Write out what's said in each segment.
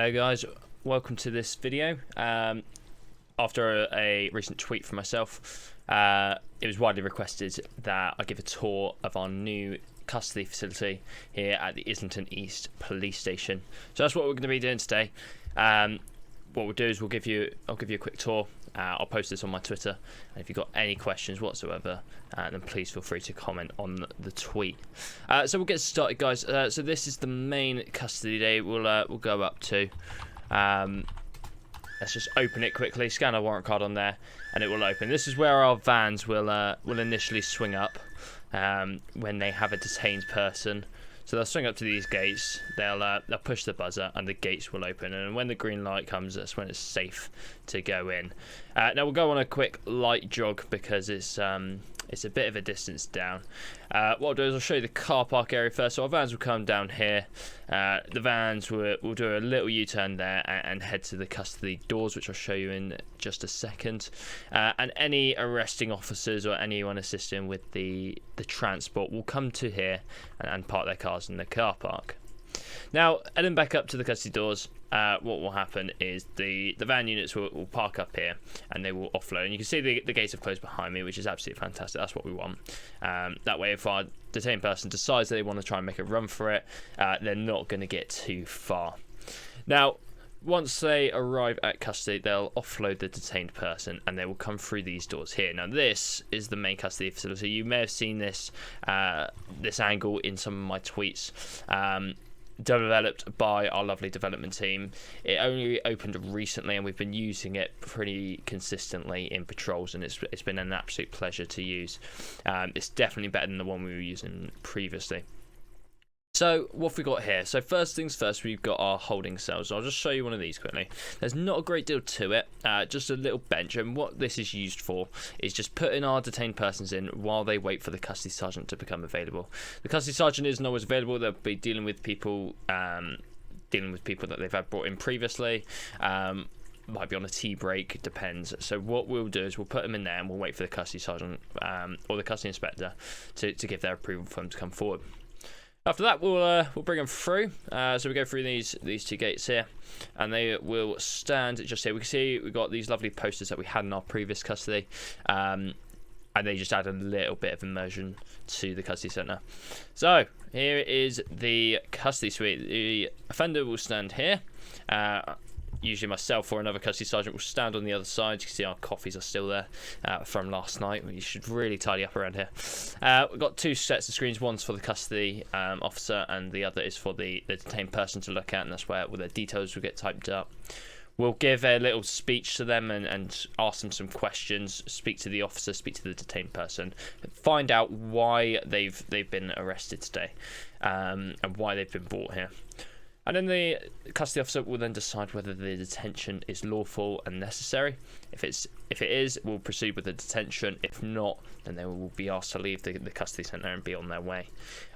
Hello guys, welcome to this video. After a recent tweet from myself, it was widely requested that I give a tour of our new custody facility here at the Islington East Police Station. So that's what we're going to be doing today. What we'll do is I'll give you a quick tour. I'll post this on my Twitter, and if you've got any questions whatsoever, then please feel free to comment on the tweet. So we'll get started, guys. So this is the main custody day we'll go up to. Let's just open it quickly, scan our warrant card on there, and it will open. This is where our vans will initially swing up when they have a detained person. So they'll swing up to these gates, they'll push the buzzer, and the gates will open. And when the green light comes, that's when it's safe to go in. Now we'll go on a quick light jog because it's a bit of a distance down. What I'll do is I'll show you the car park area first. So our vans will come down here. The vans will do a little U-turn there and head to the custody doors, which I'll show you in just a second. And any arresting officers or anyone assisting with the transport will come to here and park their cars in the car park. Now, heading back up to the custody doors, what will happen is the van units will park up here and they will offload. And you can see the gates have closed behind me, which is absolutely fantastic. That's what we want. That way, if our detained person decides they want to try and make a run for it, they're not going to get too far. Now, once they arrive at custody, they'll offload the detained person and they will come through these doors here. Now, this is the main custody facility. You may have seen this angle in some of my tweets. Developed by our lovely development team. It only opened recently and we've been using it pretty consistently in patrols, and it's been an absolute pleasure to use. It's definitely better than the one we were using previously. So what have we got here? So first things first, we've got our holding cells. I'll just show you one of these quickly. There's not a great deal to it, just a little bench, and what this is used for is just putting our detained persons in while they wait for the custody sergeant to become available. The custody sergeant isn't always available. They'll be dealing with people that they've had brought in previously. Might be on a tea break, depends. So what we'll do is we'll put them in there and we'll wait for the custody sergeant or the custody inspector to give their approval for them to come forward. After that, we'll bring them through. So we go through these two gates here, and they will stand just here. We can see we've got these lovely posters that we had in our previous custody, and they just add a little bit of immersion to the custody centre. So here is the custody suite. The offender will stand here. Usually myself or another custody sergeant will stand on the other side. You can see our coffees are still there from last night. You should really tidy up around here. We've got two sets of screens. One's for the custody officer and the other is for the detained person to look at, and that's where all their details will get typed up. We'll give a little speech to them and ask them some questions, speak to the officer, speak to the detained person, find out why they've been arrested today and why they've been brought here. And then the custody officer will then decide whether the detention is lawful and necessary. If it is, we'll proceed with the detention. If not, then they will be asked to leave the custody centre and be on their way.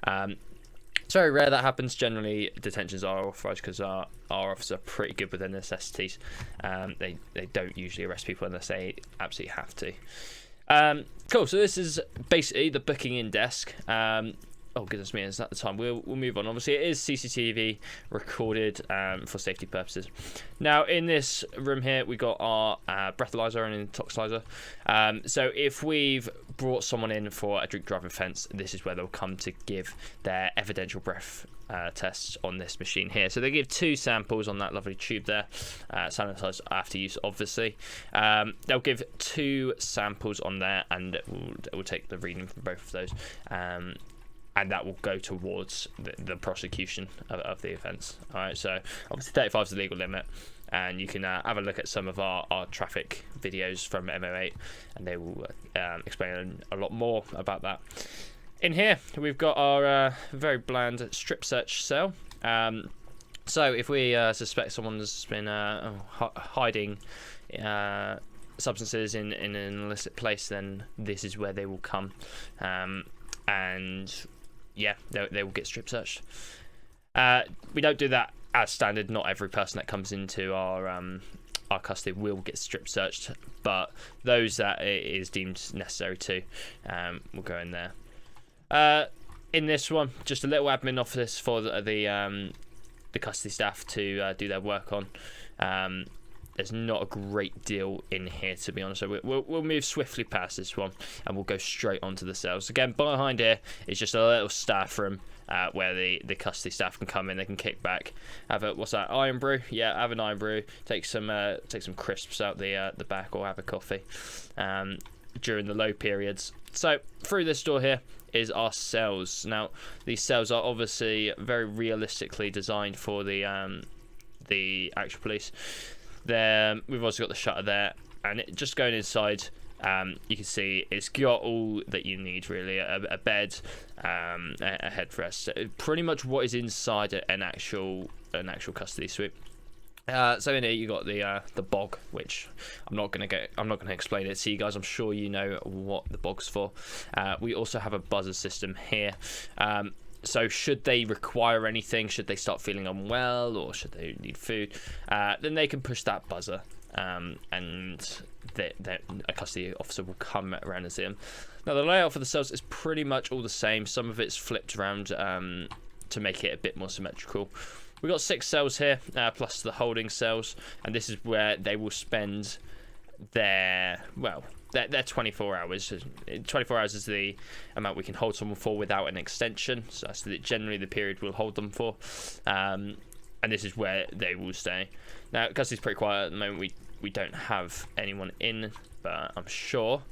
It's very rare that happens. Generally, detentions are authorised because our officers are pretty good with their necessities. They don't usually arrest people unless they absolutely have to. Cool, so this is basically the booking in desk. Oh goodness me, is that the time? We'll move on. Obviously, it is CCTV recorded for safety purposes. Now, in this room here, we got our breathalyzer and intoxilizer. So if we've brought someone in for a drink driving offence, this is where they'll come to give their evidential breath tests on this machine here. So they give 2 samples on that lovely tube there, sanitised after use, obviously. They'll give 2 samples on there, and we'll take the reading from both of those. And that will go towards the prosecution of the offence. All right, so obviously 35 is the legal limit, and you can have a look at some of our traffic videos from MO8, and they will explain a lot more about that. In here, we've got our very bland strip search cell. So if we suspect someone's been hiding substances in an illicit place, then this is where they will come. And yeah, they will get strip searched. We don't do that as standard. Not every person that comes into our custody will get strip searched, but those that it is deemed necessary to will go in there. In this one, just a little admin office for the the custody staff to do their work on. There's not a great deal in here, to be honest, so we'll move swiftly past this one and we'll go straight onto the cells. Again, behind here is just a little staff room where the custody staff can come in. They can kick back, have a, what's that, iron brew? Yeah, have an iron brew, take some crisps out the back, or have a coffee during the low periods. So through this door here is our cells. Now these cells are obviously very realistically designed for the actual police. There, we've also got the shutter there, and just going inside, you can see it's got all that you need really: a bed, a headrest, pretty much what is inside an actual custody suite. So in here you got the bog, which I'm not gonna explain it to you guys. I'm sure you know what the bog's for. We also have a buzzer system here. So should they require anything, should they start feeling unwell, or should they need food, then they can push that buzzer, and a custody officer will come around and see them. Now the layout for the cells is pretty much all the same. Some of it's flipped around to make it a bit more symmetrical. We've got 6 cells here, plus the holding cells, and this is where they will spend their 24 hours. 24 hours is the amount we can hold someone for without an extension, so that's generally the period we'll hold them for, and this is where they will stay. Now custody's pretty quiet at the moment. We don't have anyone in, but I'm sure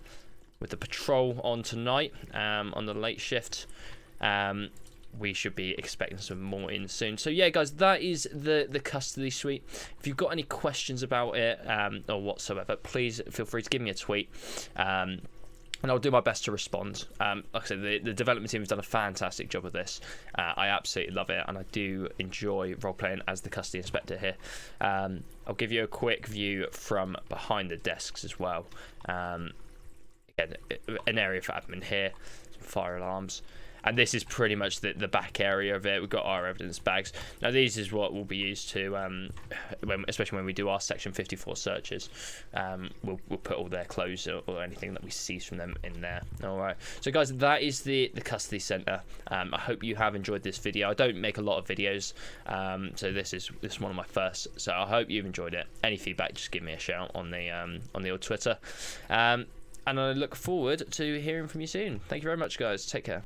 with the patrol on tonight, on the late shift, we should be expecting some more in soon. So yeah, guys, that is the custody suite. If you've got any questions about it or whatsoever, please feel free to give me a tweet, and I'll do my best to respond. Like I said, the development team has done a fantastic job with this. I absolutely love it, and I do enjoy role-playing as the custody inspector here. I'll give you a quick view from behind the desks as well. Again, an area for admin here, some fire alarms. And this is pretty much the back area of it. We've got our evidence bags. Now these is what will be used to, especially when we do our Section 54 searches. We'll put all their clothes or anything that we seize from them in there. All right. So guys, that is the custody centre. I hope you have enjoyed this video. I don't make a lot of videos, so this is one of my first. So I hope you've enjoyed it. Any feedback, just give me a shout on the old Twitter. And I look forward to hearing from you soon. Thank you very much, guys. Take care.